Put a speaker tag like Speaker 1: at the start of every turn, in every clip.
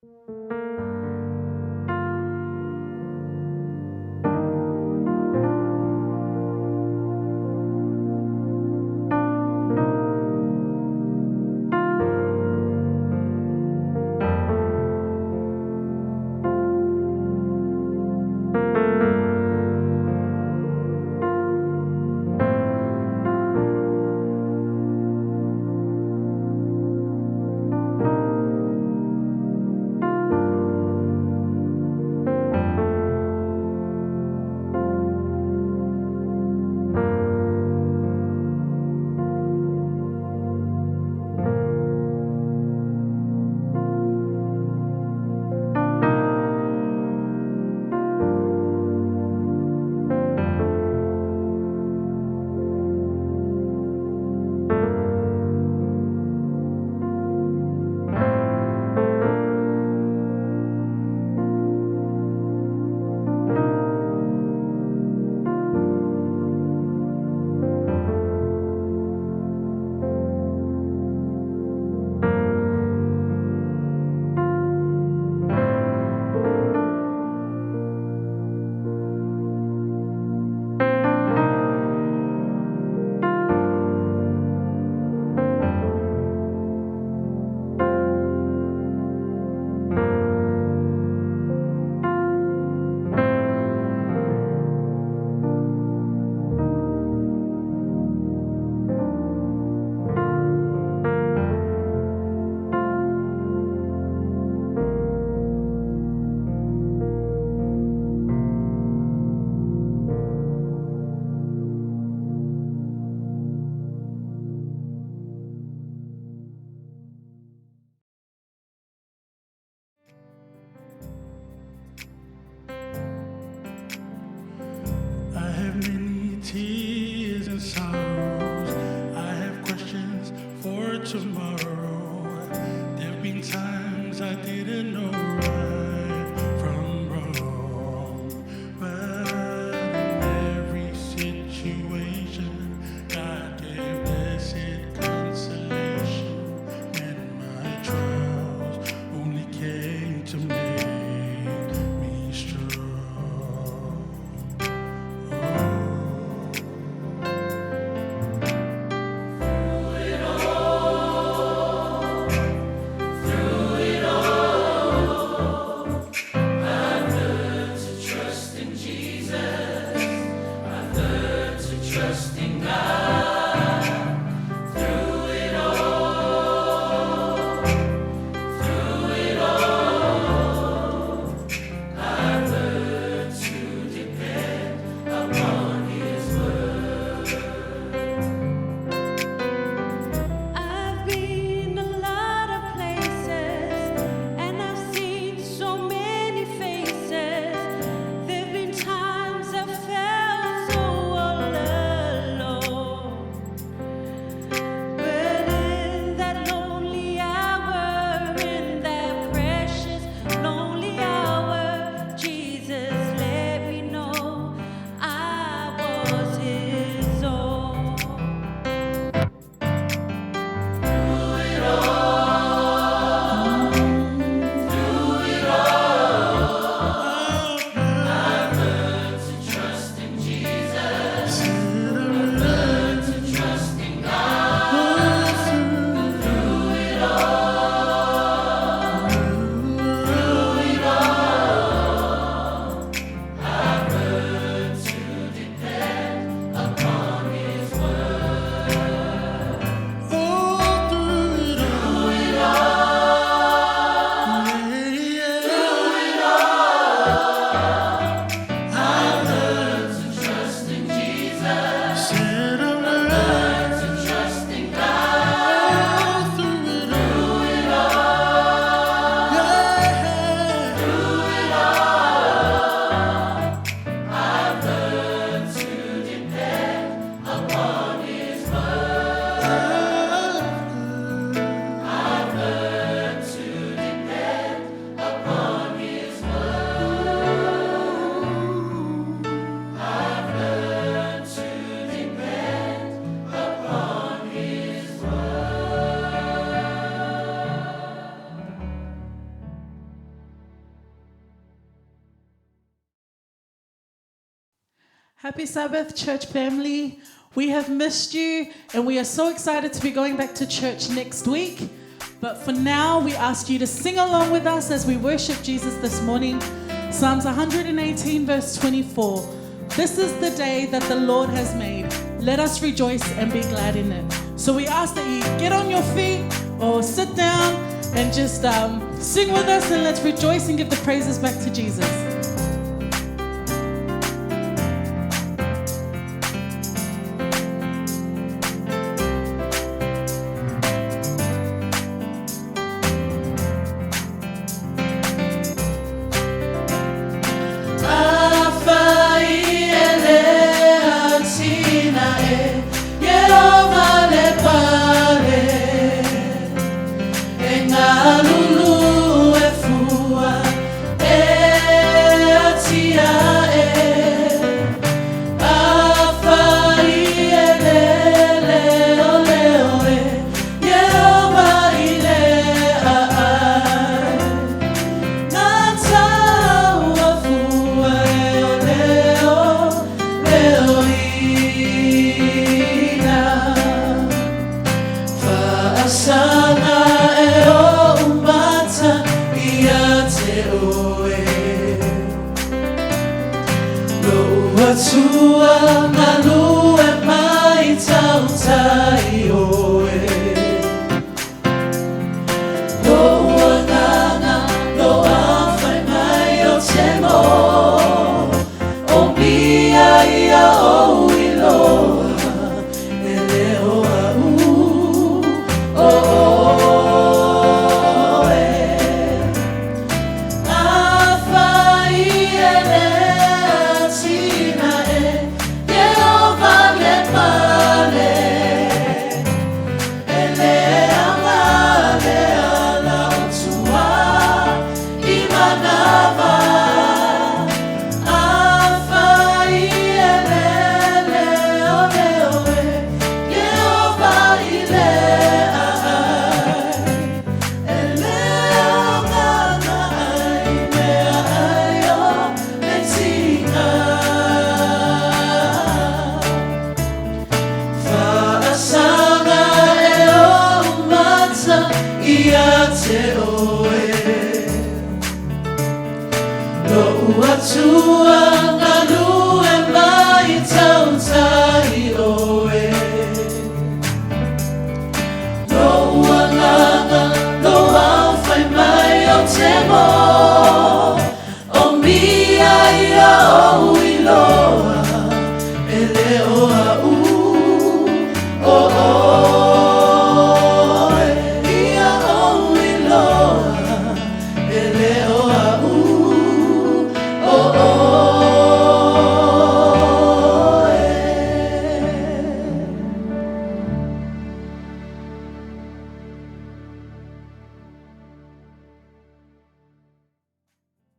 Speaker 1: I have many tears and sorrows. I have questions for tomorrow. There've been times I didn't know right from wrong, but in every situation, God gave blessed consolation, and my trials only came to make me strong.
Speaker 2: Through it all, Happy Sabbath, church family. We have missed you and we are so excited to be going back to church next week. But for now, we ask you to sing along with us as we worship Jesus this morning. Psalms 118 verse 24. This is the day that the Lord has made. Let us rejoice and be glad in it. So we ask that you get on your feet or sit down and just sing with us, and let's rejoice and give the praises back to Jesus.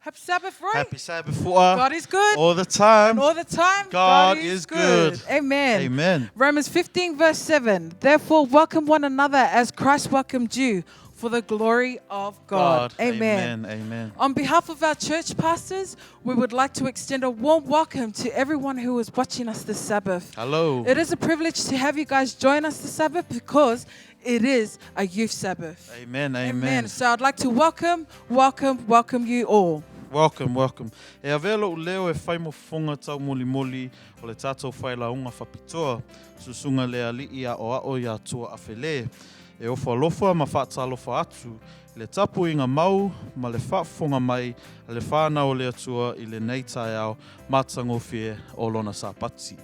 Speaker 3: Happy Sabbath, right?
Speaker 4: Happy Sabbath.
Speaker 3: God is good.
Speaker 4: All the time.
Speaker 3: And all the time,
Speaker 4: God is good.
Speaker 3: Amen.
Speaker 4: Amen.
Speaker 3: Romans 15 verse 7. Therefore, welcome one another as Christ welcomed you for the glory of God. Amen.
Speaker 4: Amen.
Speaker 3: On behalf of our church pastors, we would like to extend a warm welcome to everyone who is watching us this Sabbath.
Speaker 4: Hello.
Speaker 3: It is a privilege to have you guys join us this Sabbath because it is a youth Sabbath.
Speaker 4: Amen.
Speaker 3: So I'd like to welcome you all.
Speaker 4: Welcome. E avelo leo e whai mo whonga tau moli o le tātou whai launga whapitoa. Susunga le alii a o ia tua awhele. E ofa lofa ma whaatalofa atu. Le tapu inga mau ma le whaafonga mai a le whanau le atua I le neitai au matangofie o lona sapati.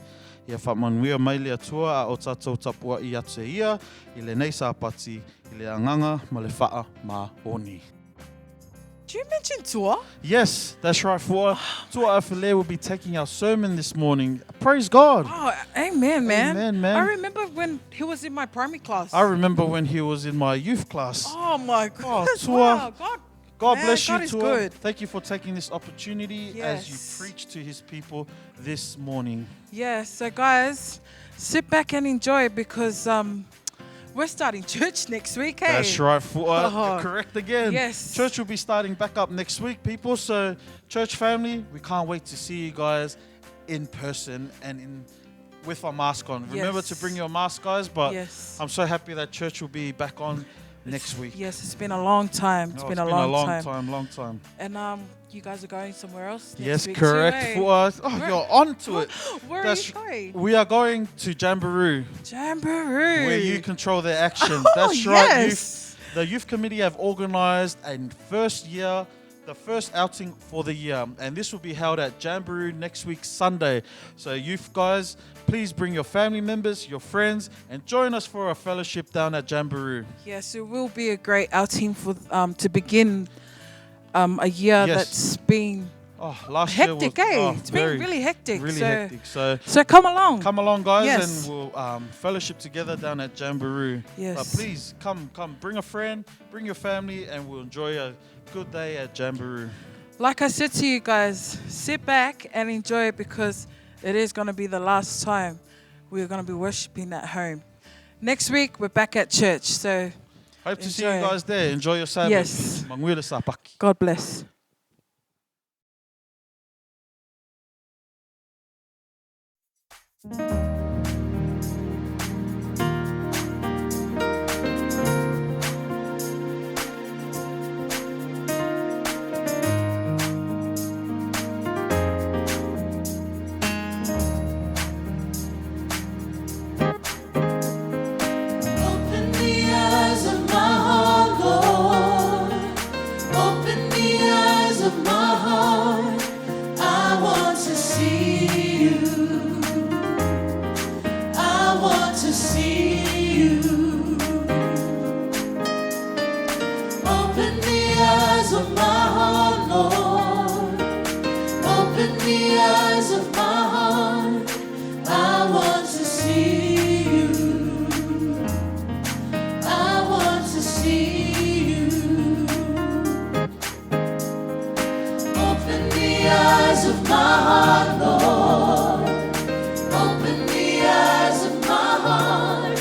Speaker 4: Ia whamanuia mai le atua a o tātou tapua I atu e ia I le nei sapati I le anganga ma le whaa ma oni.
Speaker 3: Do you mention Tua?
Speaker 4: Yes, that's right. For Tua Afile will be taking our sermon this morning. Praise God.
Speaker 3: Oh, amen, man.
Speaker 4: Amen, man.
Speaker 3: I remember when he was in my primary class.
Speaker 4: I remember when he was in my youth class.
Speaker 3: Oh, my goodness.
Speaker 4: Tua.
Speaker 3: Wow,
Speaker 4: God
Speaker 3: man,
Speaker 4: bless you,
Speaker 3: God is
Speaker 4: Tua.
Speaker 3: good.
Speaker 4: Thank you for taking this opportunity as you
Speaker 3: Yes.
Speaker 4: preach to his people this morning.
Speaker 3: Yeah, so guys, sit back and enjoy because we're starting church next week, hey?
Speaker 4: That's right. For,
Speaker 3: Oh.
Speaker 4: correct again.
Speaker 3: Yes.
Speaker 4: Church will be starting back up next week, people. So, church family, we can't wait to see you guys in person and with our mask on. Remember
Speaker 3: Yes.
Speaker 4: to bring your mask, guys, but
Speaker 3: Yes.
Speaker 4: I'm so happy that church will be back on next week.
Speaker 3: Yes, it's been a long time. It's
Speaker 4: Oh,
Speaker 3: been a long time.
Speaker 4: long time.
Speaker 3: And you guys are going somewhere else next
Speaker 4: Yes,
Speaker 3: week
Speaker 4: correct.
Speaker 3: too, eh?
Speaker 4: For us. Oh,
Speaker 3: Where-
Speaker 4: you're on to it.
Speaker 3: Where
Speaker 4: That's-
Speaker 3: are you going?
Speaker 4: We are going to Jamboree,
Speaker 3: Jamboree.
Speaker 4: where you control their action.
Speaker 3: Oh,
Speaker 4: That's right.
Speaker 3: yes.
Speaker 4: The youth committee have organized the first outing for the year, and this will be held at Jamboree next week, Sunday. So youth guys, please bring your family members, your friends, and join us for a fellowship down at Jamboree.
Speaker 3: Yes, it will be a great outing for to begin a year
Speaker 4: Yes.
Speaker 3: that's been
Speaker 4: Oh, last year was
Speaker 3: hectic, eh? It's been really hectic.
Speaker 4: really
Speaker 3: so,
Speaker 4: hectic. So
Speaker 3: so come along.
Speaker 4: come along, guys,
Speaker 3: Yes.
Speaker 4: and we'll fellowship together down at Jamboree.
Speaker 3: Yes.
Speaker 4: Please come, bring a friend, bring your family, and we'll enjoy a good day at Jamboree.
Speaker 3: Like I said to you guys, sit back and enjoy it because it is going to be the last time we're going to be worshiping at home. Next week, we're back at church. So
Speaker 4: Hope to see you
Speaker 3: Enjoy.
Speaker 4: guys there. Enjoy your Sabbath.
Speaker 3: Yes.
Speaker 4: Manguira sapaki.
Speaker 3: God bless.
Speaker 2: Open the eyes of my heart, Lord. Open the eyes of my heart. I want to see you. I want to see you. Open the eyes of my heart, Lord. Open the eyes of my heart. I want to see you. I want to see you. Open the eyes of my heart, Lord. Open the eyes of my heart.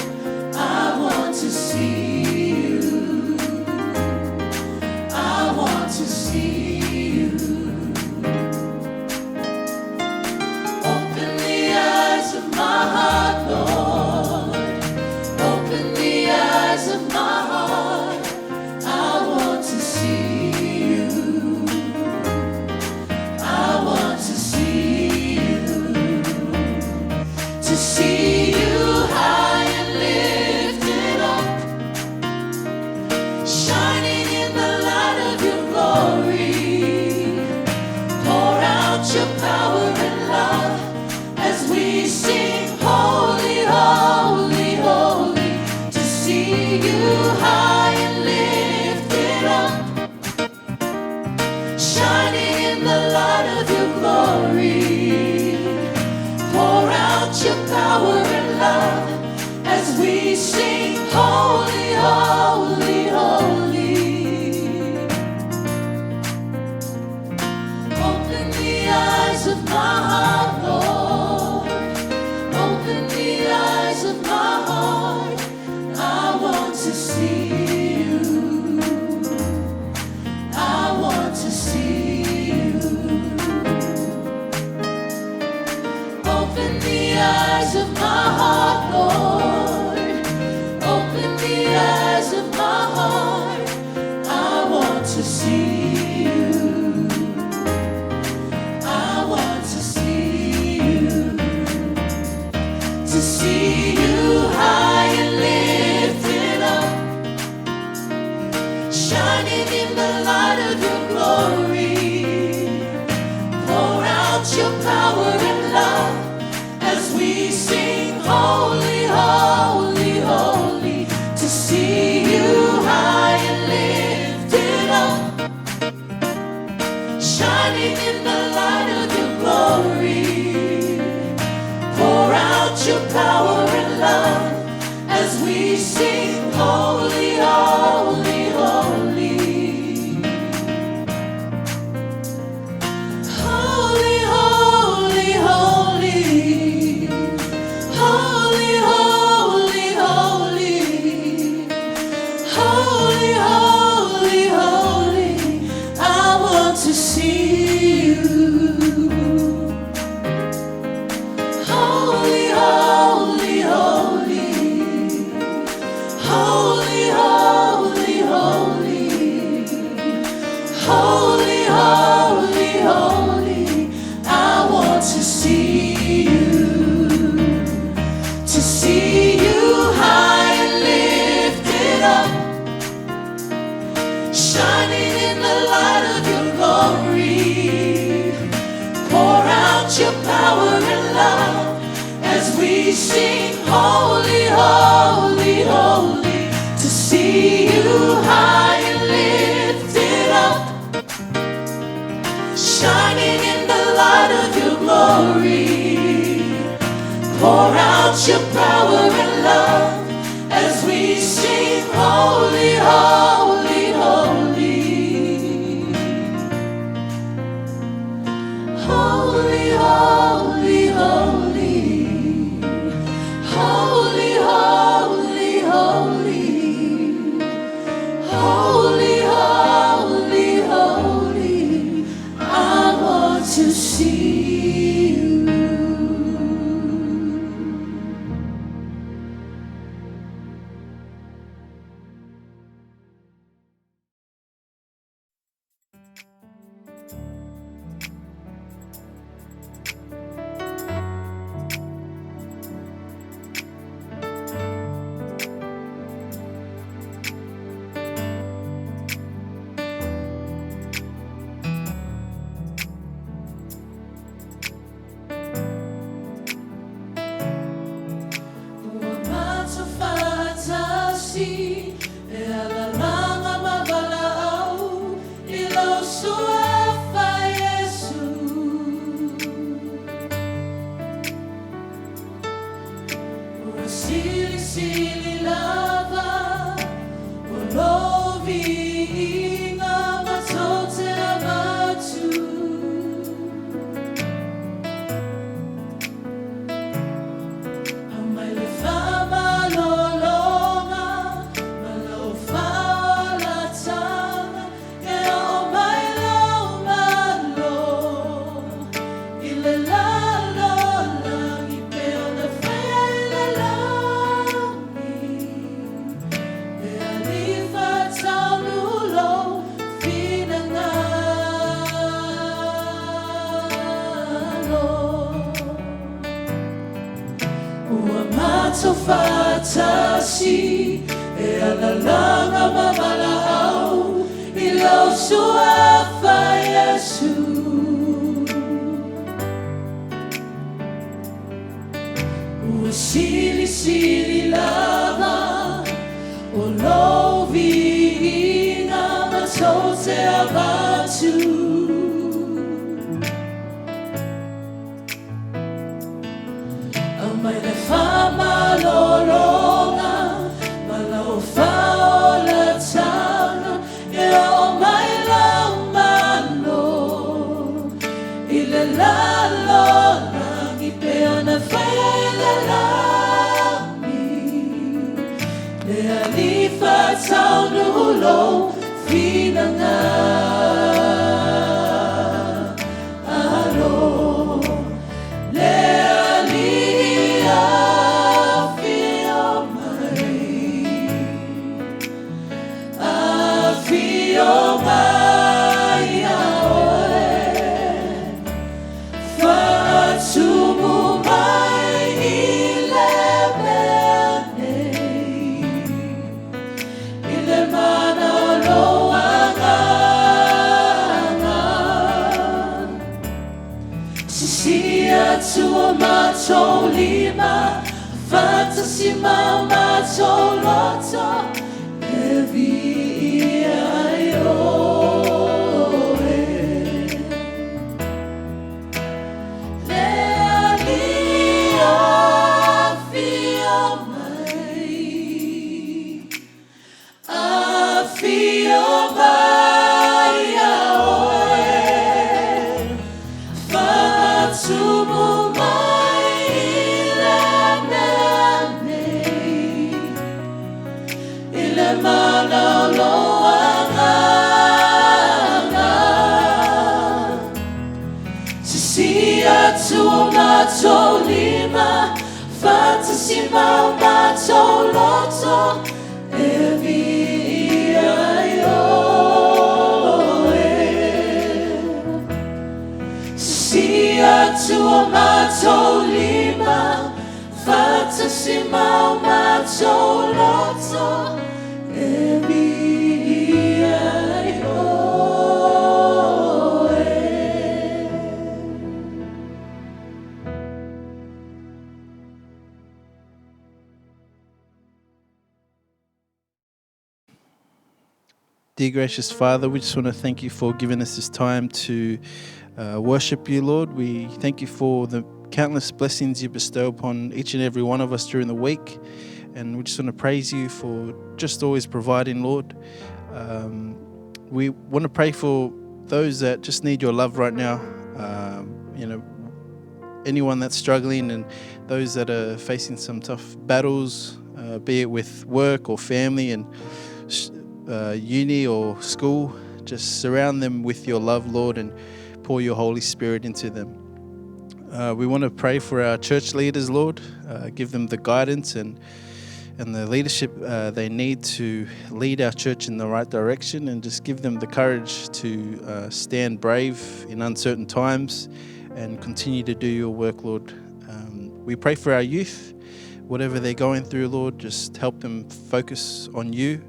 Speaker 2: I want to see you. I want to see you. Open the eyes of my heart, Lord. Open the eyes of my heart. I want to see you. I want to see you. To see you high and lifted up, shining in the light of your glory. Pour out your power and love as we sing, holy, holy, holy. To see you high and lifted up, shining in the light of your glory. Pour out your power and love as we sing, holy, holy, holy. Open the eyes of my heart, Lord. Open the eyes of my heart. I want to see you. I want to see you. Open the eyes of my heart, Lord. Open the eyes of my heart. I want to see you. I want to see you. To see you high and lifted up, shining in the light of your glory. Pour out your power and love as we sing, holy, holy, holy. To see you high and lifted up, shining in the light of your glory. Pour out your power and love as we sing, holy, holy, holy. Holy, holy, holy. Holy, holy, holy. Holy, holy, holy. I want to see you.
Speaker 5: shining in the light of your glory. Pour out your power and love as we sing, holy, holy, holy, to see you high and lifted up, shining in the light of your glory. Pour out your power and love as we sing, holy, holy, holy. Holy, holy, holy. Holy, holy, holy. Holy, holy, holy. I want to see you. Sili, sili lava, ulovi inga matote amatu. Amaile fama lolonga, malofa olatanga, ea omaila umalo, ile lalo langi peo na fele langi. Ea lifa taunulo finangalo. Uamato fatasi, ea lalanga mamalao, ilo suafa Yesu. Sili, sili lava, ulovi inga matote abatu. Amaile fama lolonga, malofa olatanga, ea omaila umalo, ile lalo langi peo na fele langi. Lea lifa taunulo finangalo. Lea lia fio mai, fio mai aoe. Fatumu mai ile mana loanga. Sisia tua mato lima, fantasy mama to loto, evi aioe. Lea lia fio mai, fio mai aoe. Fatumu mai ile mana loanga. Sisia tua mato lima, fantasy mama to loto, evi aioe. Sisia tua mato lima, fantasy mama to loto, evi aioe.
Speaker 6: Dear gracious Father, we just want to thank you for giving us this time to worship you, Lord. We thank you for the countless blessings you bestow upon each and every one of us during the week. And we just want to praise you for just always providing, Lord. We want to pray for those that just need your love right now. Anyone that's struggling and those that are facing some tough battles, be it with work or family and uni or school, just surround them with your love, Lord, and pour your Holy Spirit into them. We want to pray for our church leaders, Lord. Give them the guidance and the leadership they need to lead our church in the right direction, and just give them the courage to stand brave in uncertain times and continue to do your work, Lord. We pray for our youth. Whatever they're going through, Lord, just help them focus on you,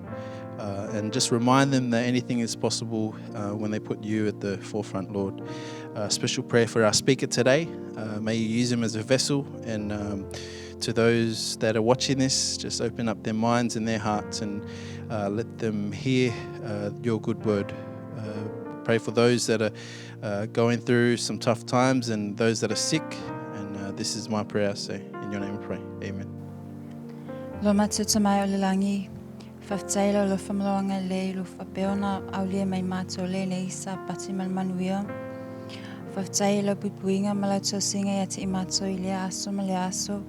Speaker 6: and just remind them that anything is possible when they put you at the forefront, Lord. Special prayer for our speaker today. May you use him as a vessel, and to those that are watching this, just open up their minds and their hearts and let them hear your good word. Pray for those that are going through some tough times and those that are sick. And this is my prayer, I say. In your name I pray. Amen.
Speaker 7: Lo matuta mai o le langi, whaftaila lo whamaloanga le lo whapeona au lia mai mātou le ne isa pati malmanuia. Whaftaila pupuinga malautua singa ia te I mātou I lea aso ma lea aso.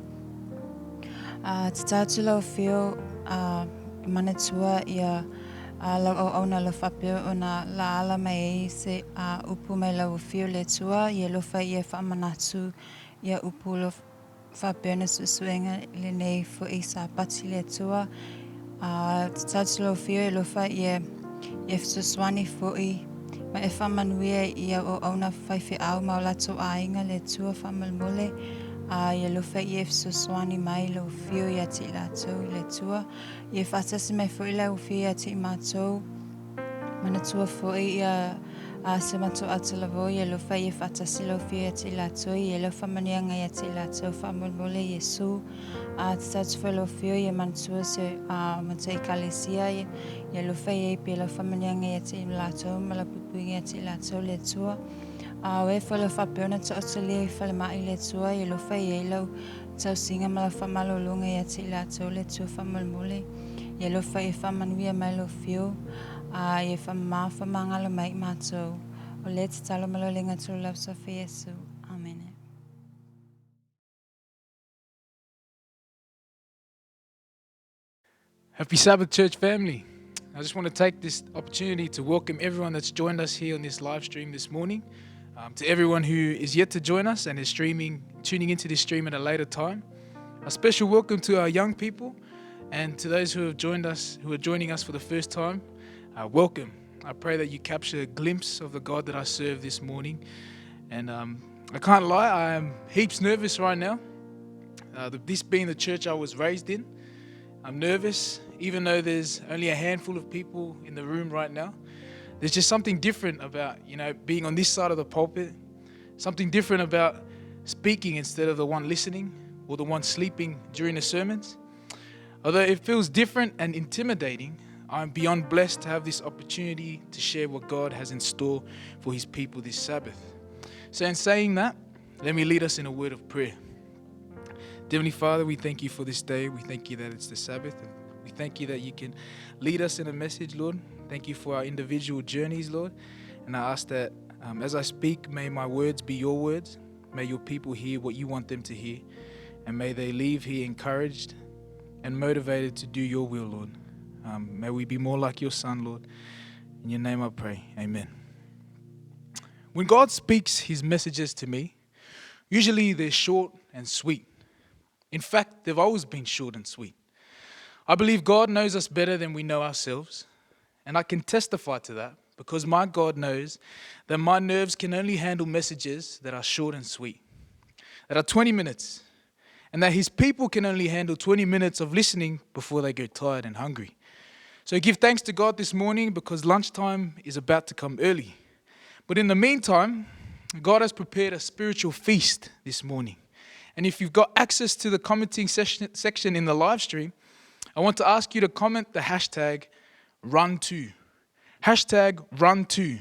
Speaker 7: Te tātu lau whio manatua ia lau au na lo whapeo o na la ala mai e se upu mai lau whio le tua ia lofa ia whamanatu ia upu lo whapeo na susuenga le nei fo I sa pati le tua. Te tātu lau whio ia lofa ia suswani fo I ma e whamanuia ia o au na whaiwhi au ma o lato ainga le tua whamalmole. Ia lofa I suswani mai lo whio ia ti latou I le tua. Ia whatasi mai fo I lau whio ia ti mātou. Mana tua fo ia se matou atalavo ia lofa ia whatasi lo whio ia ti latou. Ia lofa manianga ia ti latou whamolmole Iesu. Te tatu fo lo whio ia mantua se mata I kalesia. Ia lofa ia pe lo whamanianga ia ti latou. Mala pupuinga ia ti latou le tua. We whala whapeona to otolia I whale mai le tua I lofa I lau tau singa mala whamalolunga ia ti latou le tua whamalmole. I lofa I whamanuia mai lo whio. I whamangalo mai mātou. O le te talo malo lenga tū lau sofa Iesu. Amen.
Speaker 8: Happy Sabbath, church family. I just want to take this opportunity to welcome everyone that's joined us here on this live stream this morning. To everyone who is yet to join us and is tuning into this stream at a later time. A special welcome to our young people, and to those who have joined us, who are joining us for the first time. Welcome. I pray that you capture a glimpse of the God that I serve this morning. And I can't lie, I am heaps nervous right now. This being the church I was raised in, I'm nervous, even though there's only a handful of people in the room right now. There's just something different about, being on this side of the pulpit, something different about speaking instead of the one listening or the one sleeping during the sermons. Although it feels different and intimidating, I'm beyond blessed to have this opportunity to share what God has in store for His people this Sabbath. So in saying that, let me lead us in a word of prayer. Heavenly Father, we thank you for this day. We thank you that it's the Sabbath. We thank you that you can lead us in a message, Lord. Thank you for our individual journeys, Lord. And I ask that as I speak, may my words be your words. May your people hear what you want them to hear. And may they leave here encouraged and motivated to do your will, Lord. May we be more like your Son, Lord. In your name I pray. Amen. When God speaks his messages to me, usually they're short and sweet. In fact, they've always been short and sweet. I believe God knows us better than we know ourselves. And I can testify to that because my God knows that my nerves can only handle messages that are short and sweet, that are 20 minutes, and that his people can only handle 20 minutes of listening before they get tired and hungry. So give thanks to God this morning because lunchtime is about to come early. But in the meantime, God has prepared a spiritual feast this morning. And if you've got access to the commenting section in the live stream, I want to ask you to comment the hashtag #RunTo. Hashtag run to.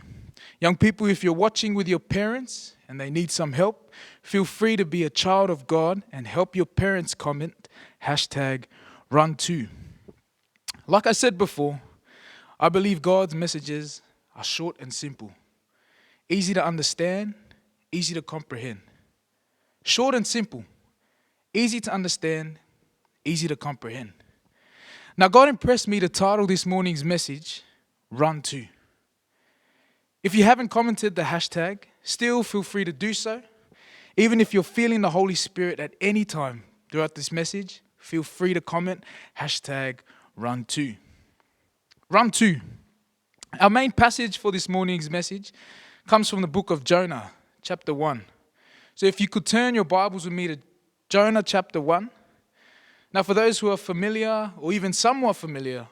Speaker 8: Young people, if you're watching with your parents and they need some help, feel free to be a child of God and help your parents comment hashtag run to. Like I said before, I believe God's messages are short and simple, easy to understand, easy to comprehend. Short and simple, easy to understand, easy to comprehend. Now, God impressed me to title this morning's message, Run To. If you haven't commented the hashtag, still feel free to do so. Even if you're feeling the Holy Spirit at any time throughout this message, feel free to comment hashtag Run To. Run To. Our main passage for this morning's message comes from the book of Jonah, chapter 1. So if you could turn your Bibles with me to Jonah chapter 1. Now, for those who are familiar or even somewhat familiar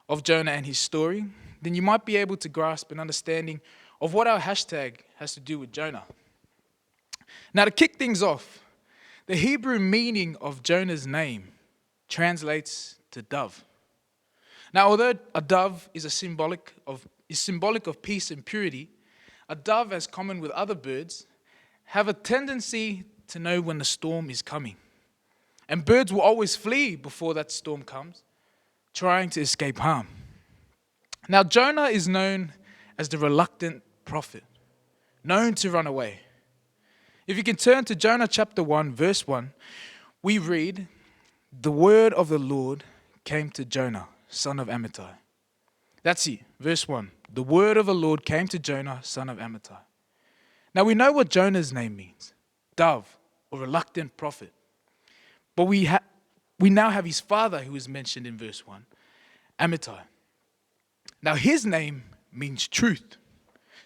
Speaker 8: of Jonah and his story, then you might be able to grasp an understanding of what our hashtag has to do with Jonah. Now, to kick things off, the Hebrew meaning of Jonah's name translates to dove. Now, although a dove is symbolic of peace and purity, a dove, as common with other birds, have a tendency to know when the storm is coming. And birds will always flee before that storm comes, trying to escape harm. Now, Jonah is known as the reluctant prophet, known to run away. If you can turn to Jonah chapter 1, verse 1, we read, "The word of the Lord came to Jonah, son of Amittai." That's it, verse 1. The word of the Lord came to Jonah, son of Amittai. Now, we know what Jonah's name means, dove, or reluctant prophet. But we now have his father, who is mentioned in verse 1, Amittai. Now, his name means truth.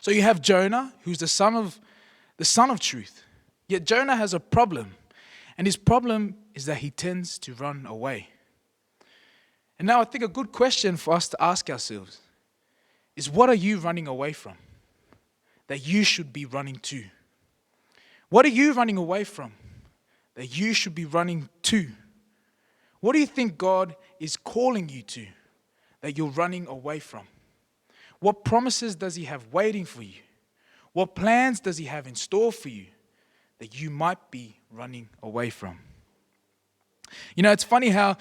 Speaker 8: So you have Jonah, who's the son of truth. Yet Jonah has a problem, and his problem is that he tends to run away. And now I think a good question for us to ask ourselves is, what are you running away from that you should be running to? What are you running away from that you should be running to? What do you think God is calling you to that you're running away from? What promises does He have waiting for you? What plans does He have in store for you that you might be running away from? You know, it's funny how,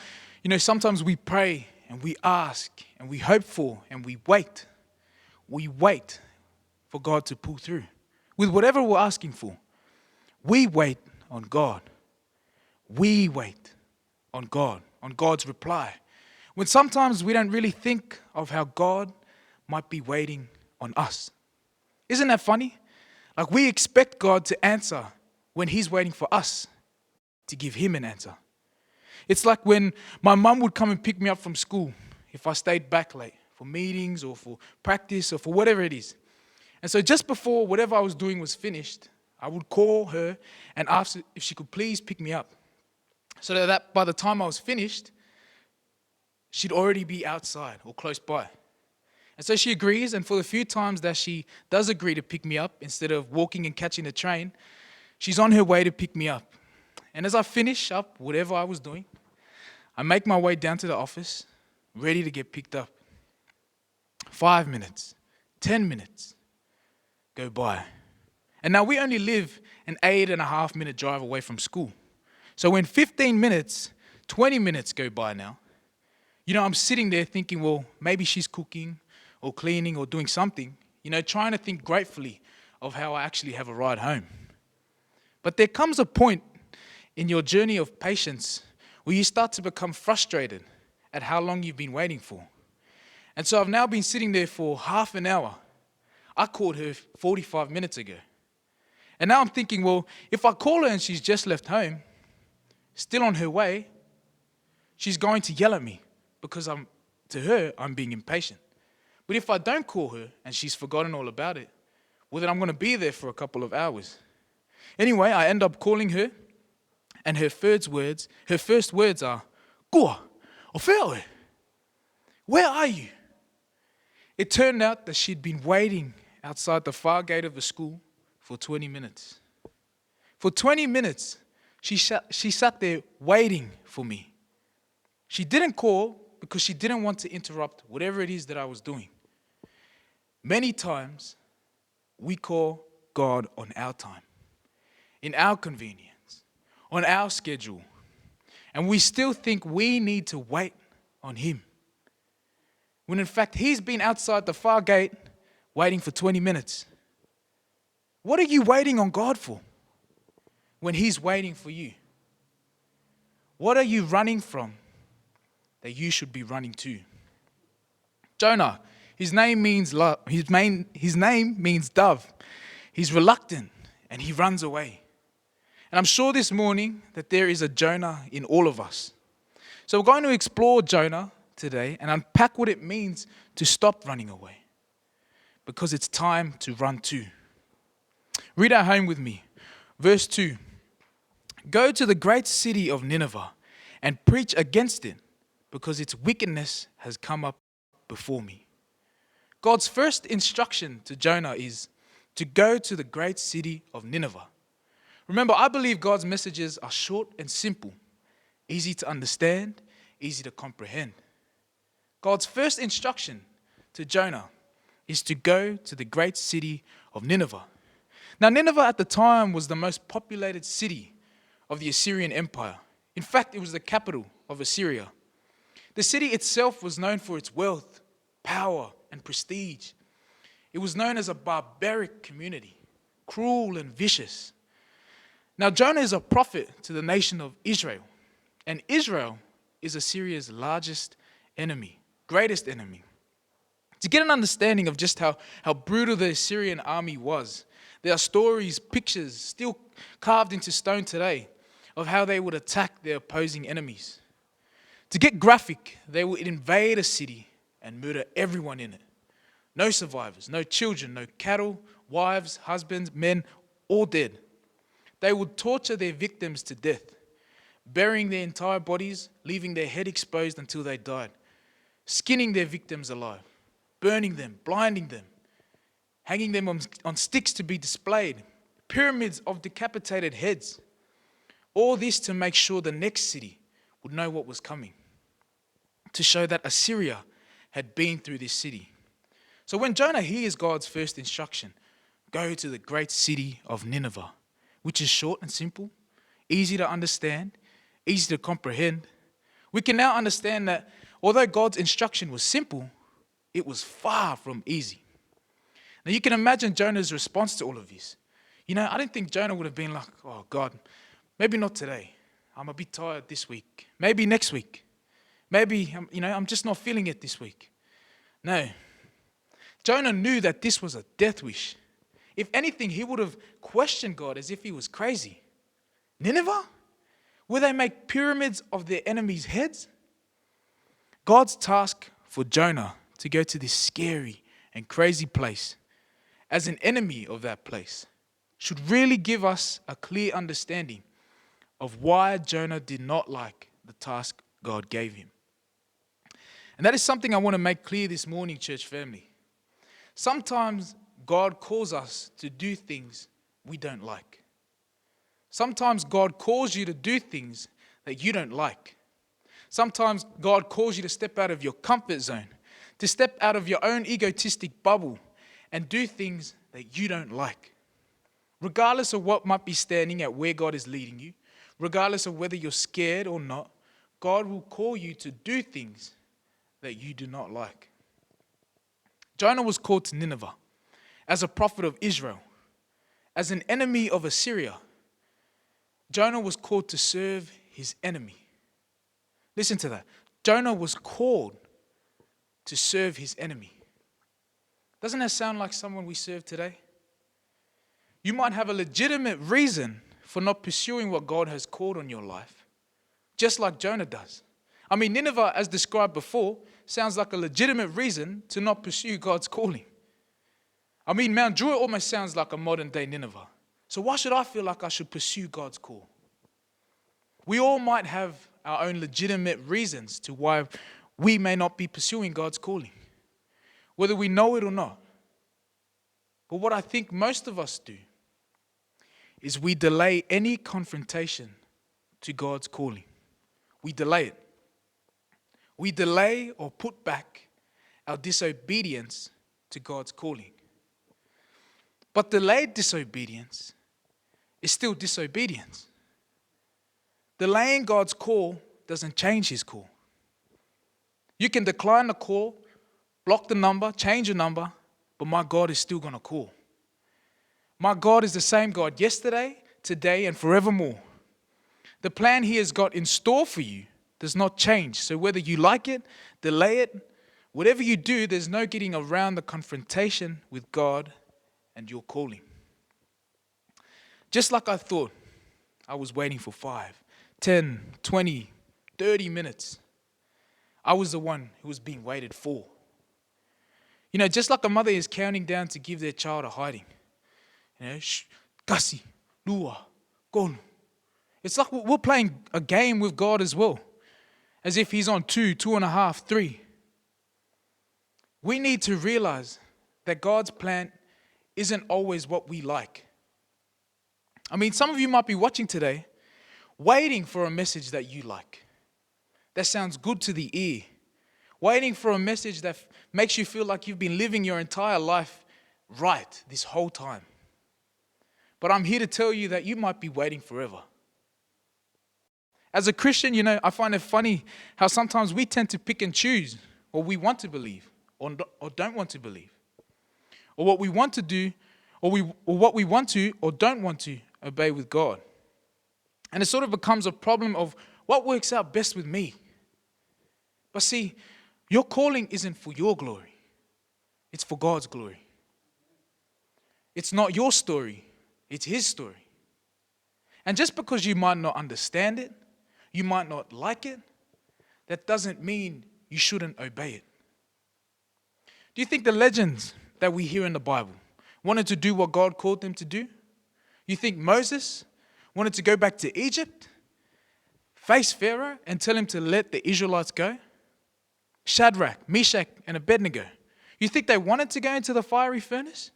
Speaker 8: sometimes we pray and we ask and we hope for and we wait. We wait for God to pull through with whatever we're asking for. We wait on God. We wait on God, on God's reply. When sometimes we don't really think of how God might be waiting on us. Isn't that funny? Like, we expect God to answer when He's waiting for us to give Him an answer. It's like when my mum would come and pick me up from school if I stayed back late for meetings or for practice or for whatever it is. And so just before whatever I was doing was finished, I would call her and ask if she could please pick me up, so that by the time I was finished, she'd already be outside or close by. And so she agrees, and for the few times that she does agree to pick me up, instead of walking and catching the train, she's on her way to pick me up. And as I finish up whatever I was doing, I make my way down to the office, ready to get picked up. 5 minutes, 10 minutes go by. And now we only live an 8.5 minute drive away from school. So when 15 minutes, 20 minutes go by now, I'm sitting there thinking, well, maybe she's cooking or cleaning or doing something, trying to think gratefully of how I actually have a ride home. But there comes a point in your journey of patience where you start to become frustrated at how long you've been waiting for. And so I've now been sitting there for half an hour. I called her 45 minutes ago. And now I'm thinking, well, if I call her and she's just left home, still on her way, she's going to yell at me because to her, I'm being impatient. But if I don't call her and she's forgotten all about it, well, then I'm going to be there for a couple of hours. Anyway, I end up calling her, and her first words are, "Kua, Ofeoe, where are you?" It turned out that she'd been waiting outside the far gate of the school for 20 minutes. For 20 minutes, she sat there waiting for me. She didn't call because she didn't want to interrupt whatever it is that I was doing. Many times, we call God on our time, in our convenience, on our schedule, and we still think we need to wait on Him. When in fact, He's been outside the far gate waiting for 20 minutes. What are you waiting on God for when He's waiting for you? What are you running from that you should be running to? Jonah, his name means love. His name means dove. He's reluctant and he runs away. And I'm sure this morning that there is a Jonah in all of us. So we're going to explore Jonah today and unpack what it means to stop running away, because it's time to run too. Read at home with me. Verse 2. Go to the great city of Nineveh and preach against it, because its wickedness has come up before me. God's first instruction to Jonah is to go to the great city of Nineveh. Remember, I believe God's messages are short and simple, easy to understand, easy to comprehend. God's first instruction to Jonah is to go to the great city of Nineveh. Now, Nineveh at the time was the most populated city of the Assyrian Empire. In fact, it was the capital of Assyria. The city itself was known for its wealth, power, and prestige. It was known as a barbaric community, cruel and vicious. Now, Jonah is a prophet to the nation of Israel, and Israel is Assyria's largest enemy, greatest enemy. To get an understanding of just how brutal the Assyrian army was, there are stories, pictures still carved into stone today of how they would attack their opposing enemies. To get graphic, they would invade a city and murder everyone in it. No survivors, no children, no cattle, wives, husbands, men, all dead. They would torture their victims to death, burying their entire bodies, leaving their head exposed until they died, skinning their victims alive, burning them, blinding them, hanging them on sticks to be displayed, pyramids of decapitated heads. All this to make sure the next city would know what was coming, to show that Assyria had been through this city. So when Jonah hears God's first instruction, go to the great city of Nineveh, which is short and simple, easy to understand, easy to comprehend, we can now understand that although God's instruction was simple, it was far from easy. Now you can imagine Jonah's response to all of this. I didn't think Jonah would have been like, oh God, maybe not today. I'm a bit tired this week. Maybe next week. Maybe, I'm just not feeling it this week. No. Jonah knew that this was a death wish. If anything, he would have questioned God as if he was crazy. Nineveh? Will they make pyramids of their enemies' heads? God's task for Jonah to go to this scary and crazy place as an enemy of that place should really give us a clear understanding of why Jonah did not like the task God gave him. And that is something I want to make clear this morning, church family. Sometimes God calls us to do things we don't like. Sometimes God calls you to do things that you don't like. Sometimes God calls you to step out of your comfort zone, to step out of your own egotistic bubble and do things that you don't like. Regardless of what might be standing at where God is leading you, regardless of whether you're scared or not, God will call you to do things that you do not like. Jonah was called to Nineveh as a prophet of Israel, as an enemy of Assyria. Jonah was called to serve his enemy. Listen to that. Jonah was called to serve his enemy. Doesn't that sound like someone we serve today? You might have a legitimate reason for not pursuing what God has called on your life, just like Jonah does. Nineveh, as described before, sounds like a legitimate reason to not pursue God's calling. Mount Druitt almost sounds like a modern day Nineveh. So why should I feel like I should pursue God's call? We all might have our own legitimate reasons to why we may not be pursuing God's calling, whether we know it or not. But what I think most of us do is we delay any confrontation to God's calling. We delay it. We delay or put back our disobedience to God's calling. But delayed disobedience is still disobedience. Delaying God's call doesn't change his call. You can decline the call, block the number, change your number, but my God is still going to call. My God is the same God yesterday, today, and forevermore. The plan he has got in store for you does not change. So whether you like it, delay it, whatever you do, there's no getting around the confrontation with God and your calling. Just like I thought, I was waiting for 5, 10, 20, 30 minutes. I was the one who was being waited for. You know, just like a mother is counting down to give their child a hiding. You know, kasi, lua, gonu. It's like we're playing a game with God as well. As if he's on 2, 2.5, 3. We need to realize that God's plan isn't always what we like. I mean, some of you might be watching today, waiting for a message that you like. That sounds good to the ear. Waiting for a message that makes you feel like you've been living your entire life right this whole time. But I'm here to tell you that you might be waiting forever. As a Christian, you know, I find it funny how sometimes we tend to pick and choose what we want to believe or don't want to believe. Or what we want to do or what we want to or don't want to obey with God. And it sort of becomes a problem of what works out best with me. But see, your calling isn't for your glory. It's for God's glory. It's not your story. It's his story. And just because you might not understand it, you might not like it, that doesn't mean you shouldn't obey it. Do you think the legends that we hear in the Bible wanted to do what God called them to do? You think Moses wanted to go back to Egypt, face Pharaoh, and tell him to let the Israelites go? Shadrach, Meshach, and Abednego. You think they wanted to go into the fiery furnace?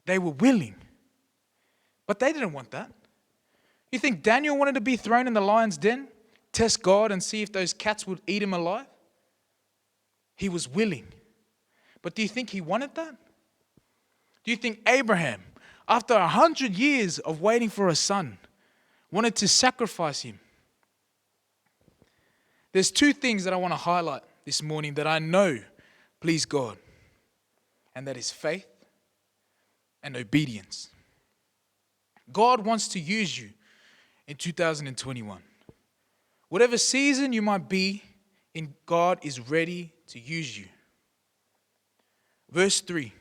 Speaker 8: They were willing. But they didn't want that. You think Daniel wanted to be thrown in the lion's den, test God and see if those cats would eat him alive? He was willing. But do you think he wanted that? Do you think Abraham, after 100 years of waiting for a son, wanted to sacrifice him? There's 2 things that I want to highlight this morning that I know please God, and that is faith and obedience. God wants to use you in 2021. Whatever season you might be in, God is ready to use you. Verse 3.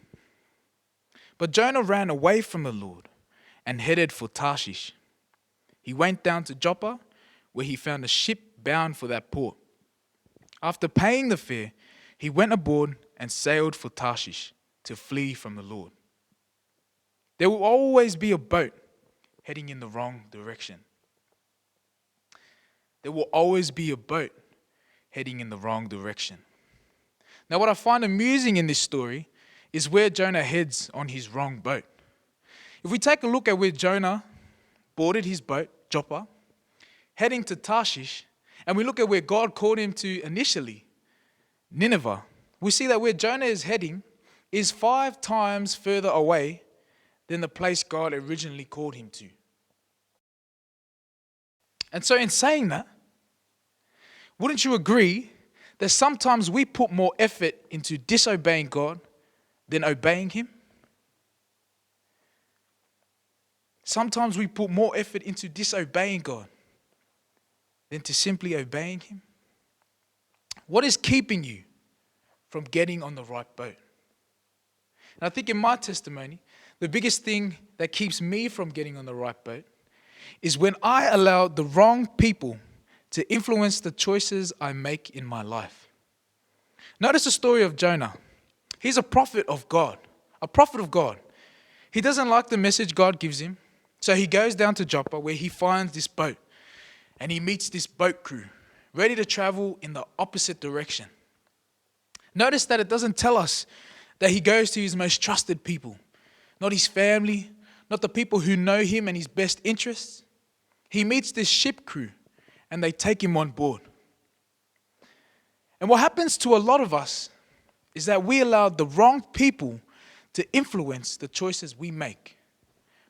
Speaker 8: But Jonah ran away from the Lord and headed for Tarshish. He went down to Joppa, where he found a ship bound for that port. After paying the fare, he went aboard and sailed for Tarshish to flee from the Lord. There will always be a boat heading in the wrong direction. There will always be a boat heading in the wrong direction. Now, what I find amusing in this story is where Jonah heads on his wrong boat. If we take a look at where Jonah boarded his boat, Joppa, heading to Tarshish, and we look at where God called him to initially, Nineveh, we see that where Jonah is heading is 5 times further away than the place God originally called him to. And so in saying that, wouldn't you agree that sometimes we put more effort into disobeying God than obeying him? Sometimes we put more effort into disobeying God than to simply obeying him. What is keeping you from getting on the right boat? And I think in my testimony, the biggest thing that keeps me from getting on the right boat is when I allow the wrong people to influence the choices I make in my life. Notice the story of Jonah. He's a prophet of God. A prophet of God. He doesn't like the message God gives him, so he goes down to Joppa where he finds this boat and he meets this boat crew ready to travel in the opposite direction. Notice that it doesn't tell us that he goes to his most trusted people, not his family, not the people who know him and his best interests. He meets this ship crew and they take him on board. And what happens to a lot of us is that we allow the wrong people to influence the choices we make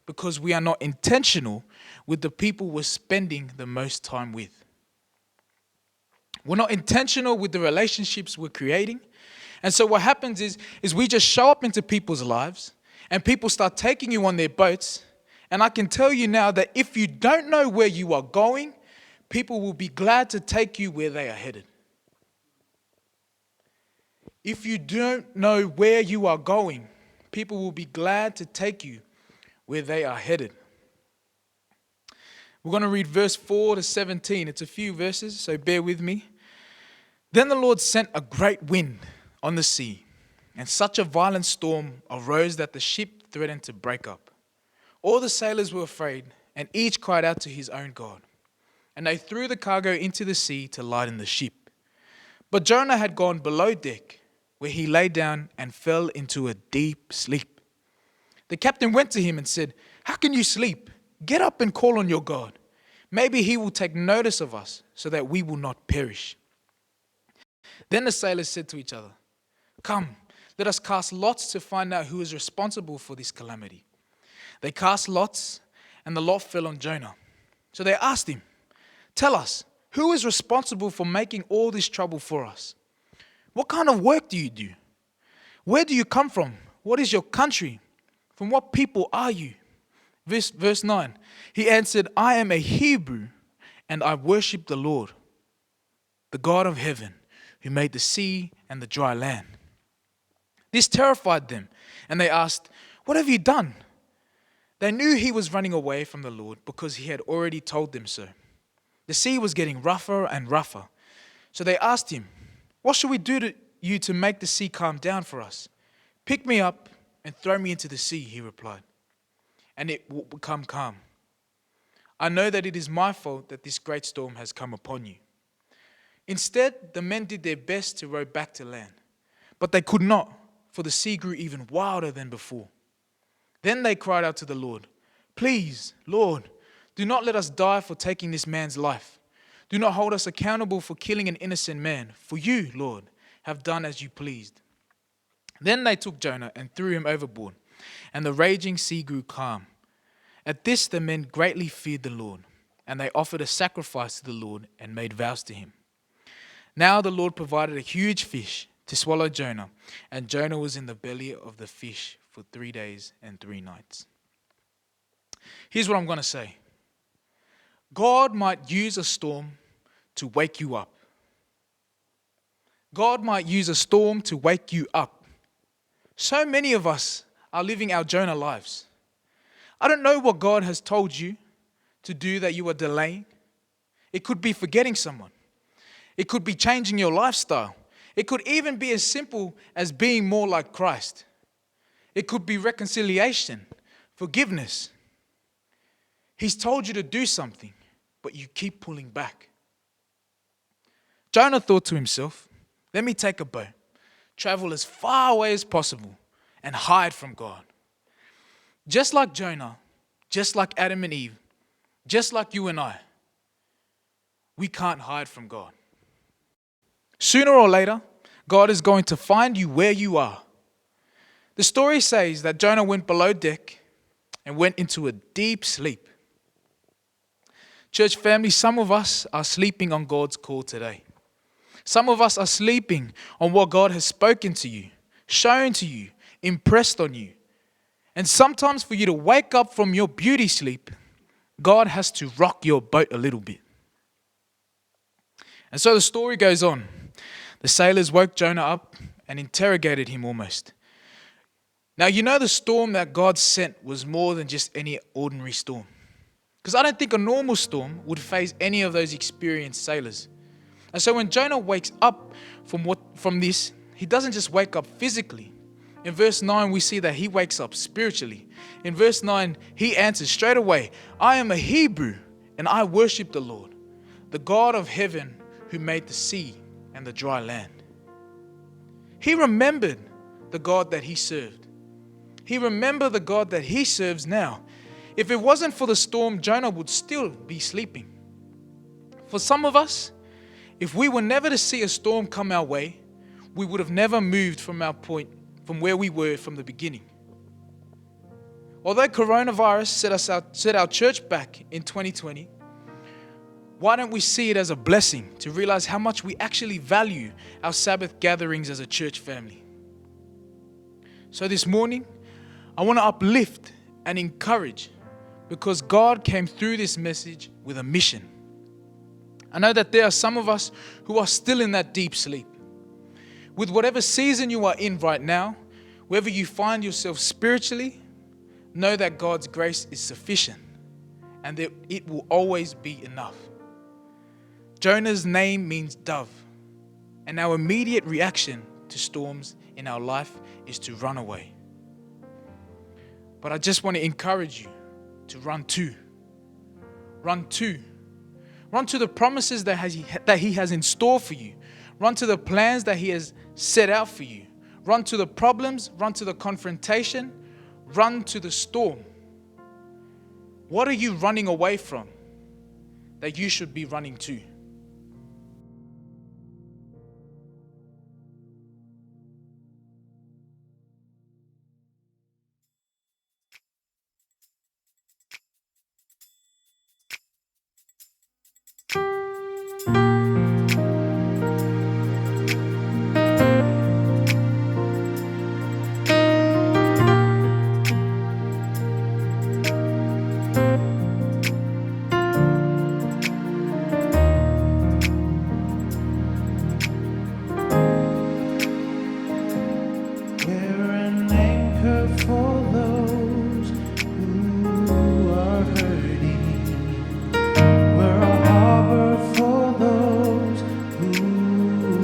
Speaker 8: because we are not intentional with the people we're spending the most time with. We're not intentional with the relationships we're creating. And so what happens is we just show up into people's lives and people start taking you on their boats. And I can tell you now that if you don't know where you are going, people will be glad to take you where they are headed. If you don't know where you are going, people will be glad to take you where they are headed. We're going to read verse 4 to 17. It's a few verses, so bear with me. Then the Lord sent a great wind on the sea, and such a violent storm arose that the ship threatened to break up. All the sailors were afraid, and each cried out to his own God. And they threw the cargo into the sea to lighten the ship. But Jonah had gone below deck, where he lay down and fell into a deep sleep. The captain went to him and said, "How can you sleep? Get up and call on your God. Maybe he will take notice of us so that we will not perish." Then the sailors said to each other, "Come, let us cast lots to find out who is responsible for this calamity." They cast lots, and the lot fell on Jonah. So they asked him, "Tell us, who is responsible for making all this trouble for us? What kind of work do you do? Where do you come from? What is your country? From what people are you?" Verse 9, he answered, "I am a Hebrew, and I worship the Lord, the God of heaven, who made the sea and the dry land." This terrified them, and they asked, "What have you done?" They knew he was running away from the Lord because he had already told them so. The sea was getting rougher and rougher. So they asked him, "What shall we do to you to make the sea calm down for us?" "Pick me up and throw me into the sea," he replied, "and it will become calm. I know that it is my fault that this great storm has come upon you." Instead, the men did their best to row back to land, but they could not, for the sea grew even wilder than before. Then they cried out to the Lord, "Please, Lord, do not let us die for taking this man's life. Do not hold us accountable for killing an innocent man, for you, Lord, have done as you pleased." Then they took Jonah and threw him overboard, and the raging sea grew calm. At this the men greatly feared the Lord, and they offered a sacrifice to the Lord and made vows to him. Now the Lord provided a huge fish to swallow Jonah, and Jonah was in the belly of the fish for 3 days and 3 nights. Here's what I'm going to say. God might use a storm to wake you up. God might use a storm to wake you up. So many of us are living our Jonah lives. I don't know what God has told you to do that you are delaying. It could be forgetting someone. It could be changing your lifestyle. It could even be as simple as being more like Christ. It could be reconciliation, forgiveness. He's told you to do something, but you keep pulling back. Jonah thought to himself, "Let me take a boat, travel as far away as possible, and hide from God." Just like Jonah, just like Adam and Eve, just like you and I, we can't hide from God. Sooner or later, God is going to find you where you are. The story says that Jonah went below deck and went into a deep sleep. Church family, some of us are sleeping on God's call today. Some of us are sleeping on what God has spoken to you, shown to you, impressed on you. And sometimes for you to wake up from your beauty sleep, God has to rock your boat a little bit. And so the story goes on. The sailors woke Jonah up and interrogated him almost. Now, you know the storm that God sent was more than just any ordinary storm. Because I don't think a normal storm would faze any of those experienced sailors. And so when Jonah wakes up from this, he doesn't just wake up physically. In verse 9, we see that he wakes up spiritually. In verse 9, he answers straight away, "I am a Hebrew, and I worship the Lord, the God of heaven who made the sea and the dry land." He remembered the God that he served. He remembered the God that he serves now. If it wasn't for the storm, Jonah would still be sleeping. For some of us, if we were never to see a storm come our way, we would have never moved from our point, from where we were from the beginning. Although coronavirus set our church back in 2020, why don't we see it as a blessing to realize how much we actually value our Sabbath gatherings as a church family? So this morning, I want to uplift and encourage, because God came through this message with a mission. I know that there are some of us who are still in that deep sleep. With whatever season you are in right now, wherever you find yourself spiritually, know that God's grace is sufficient and that it will always be enough. Jonah's name means dove, and our immediate reaction to storms in our life is to run away. But I just want to encourage you to run to. Run to. Run to the promises that He has in store for you. Run to the plans that He has set out for you. Run to the problems. Run to the confrontation. Run to the storm. What are you running away from that you should be running to?
Speaker 1: We're an anchor for those who are hurting. We're a harbor for those who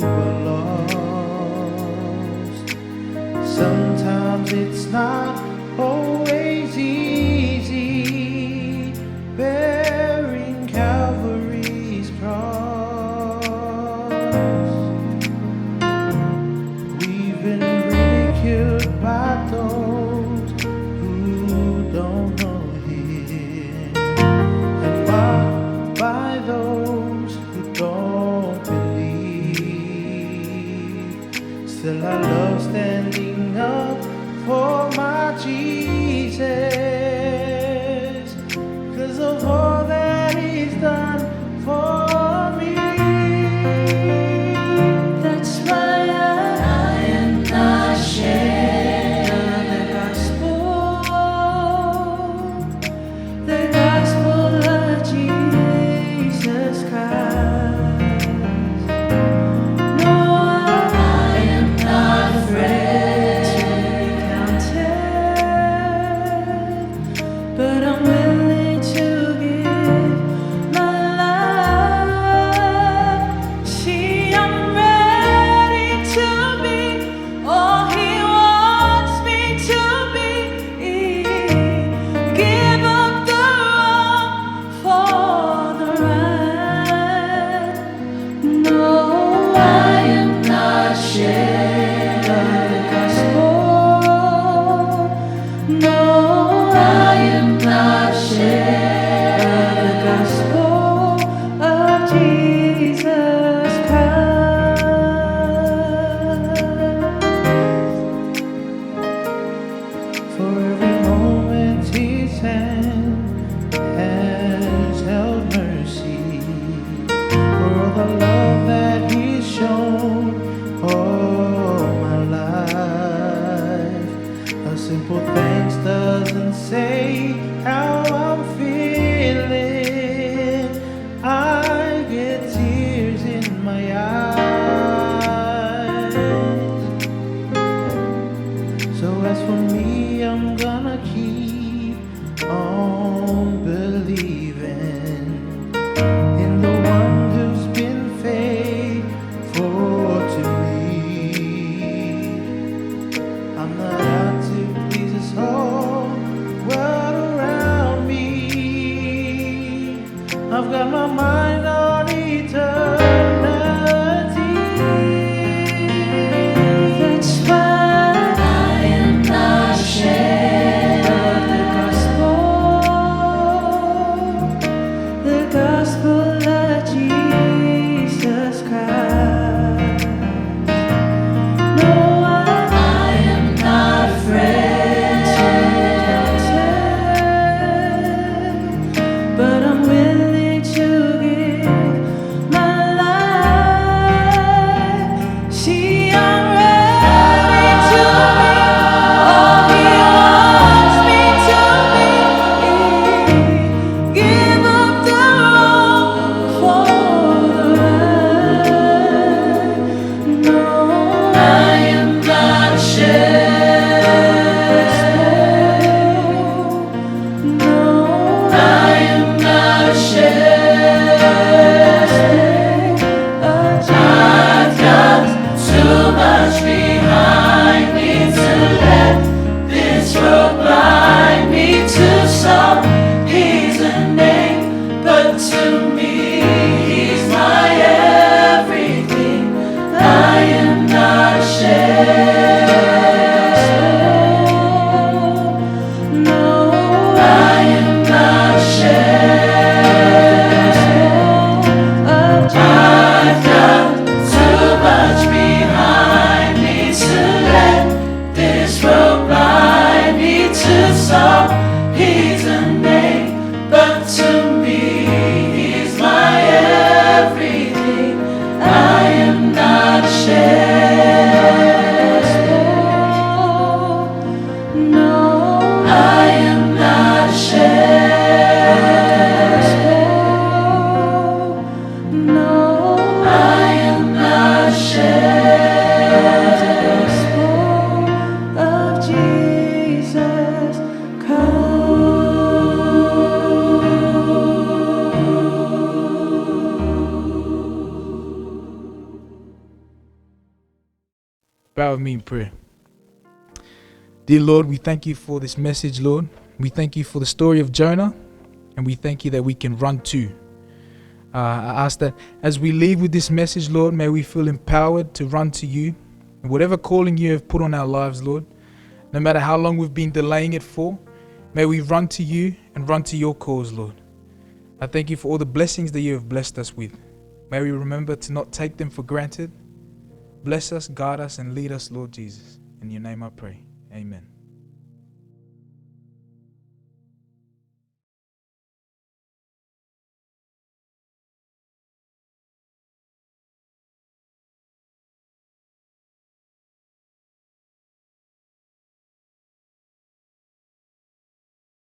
Speaker 1: are lost. Sometimes it's not always easy bearing Calvary's cross. We've been ridiculed by those who don't know Him, and mocked by those who don't believe. Still I love standing up for my Jesus, 'cause of all that He's done for me.
Speaker 5: That's why I am not ashamed of the gospel of Jesus Christ. No, I am not afraid to be counted, but I'm willing to give my life. See, I'm ready to be all He wants me to be. Give up the wrong for the right. No, I am not ashamed of the gospel. No, I am not ashamed of the gospel of Jesus Christ.
Speaker 1: For every moment His hand has held mercy, for all the love that He's shown all my life. A simple thanks doesn't say how I'm feeling. I get tears in my eyes. So as for me, I'm gonna keep on believing in the one who's been faithful to me. I'm not out to please this whole world around
Speaker 5: He's a name, but to me He's my everything. I am not ashamed. No, I am not ashamed. No, I am not ashamed of Jesus
Speaker 8: Bow with me in prayer. Dear Lord, we thank you for this message, Lord. We thank you for the story of Jonah, and we thank you that we can run to. I ask that as we leave with this message, Lord, may we feel empowered to run to you. And whatever calling you have put on our lives, Lord, no matter how long we've been delaying it for, may we run to you and run to your cause, Lord. I thank you for all the blessings that you have blessed us with. May we remember to not take them for granted. Bless us, guide us, and lead us, Lord Jesus. In your name I pray. Amen.